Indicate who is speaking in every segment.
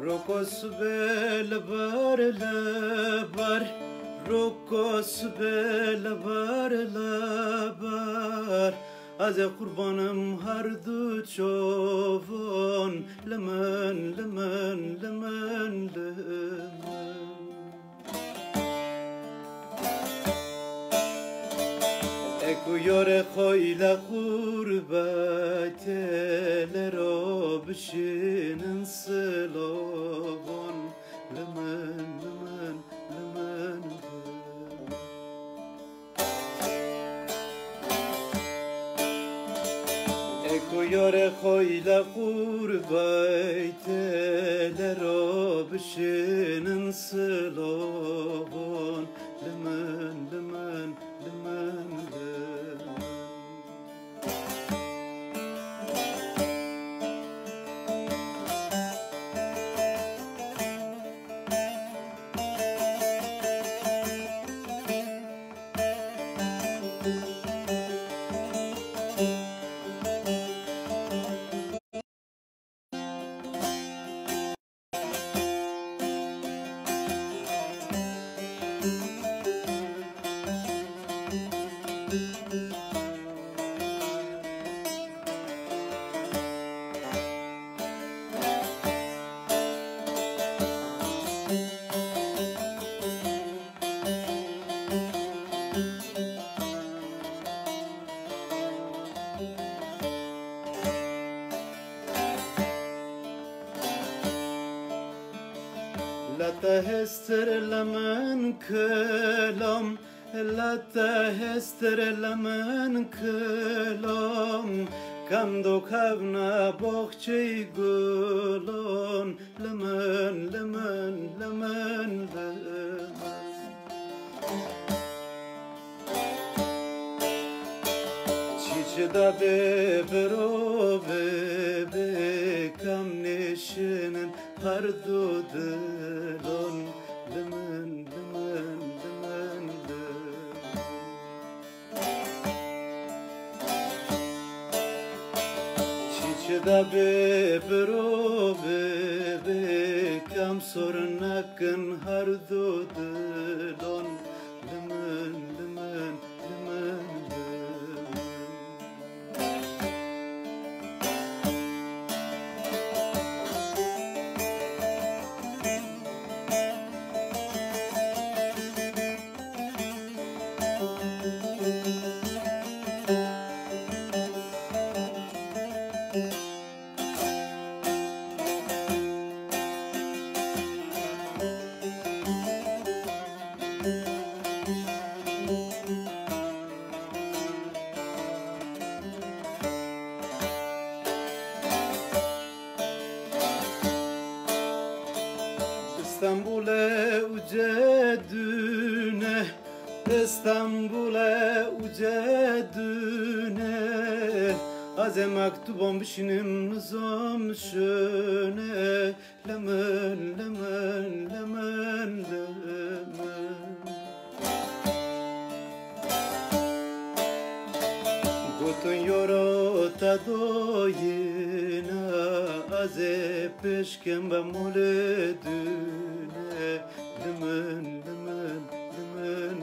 Speaker 1: Rokos belbar labar, rokos belbar labar. Az kurbanım hardu çovan, lemen lemen lemen lemen. Eku yore khoyla kurbeteler obşinin sılavon, lemen lemen lemen lemen. Eku yore khoyla kurbeteler obşinin sılavon, lemen lemen lemen lemen. لا تهستر لمن كلام لا تهستر لمن كلام كم دو كبنا بخشي گلان لمن لمن لمن لمن چیچدا ببرو ببکم نشنن هر دو دلان لمن لمن لمن لمن چیچدا ببرو ببکم سرنکن هر دو دلان لمن لمن لمن İstanbul'e ucedüne İstanbul'e ucedüne Az mektubum bişinim nizam şöne Lemen lemen lemen lemen Gotun yoro tadoyina Az peşkem bemoledüne Lemen lemen lemen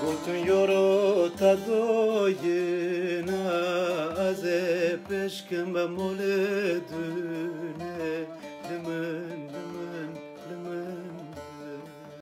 Speaker 1: Gotun yoro tadoyina Az peşkem bemoledüne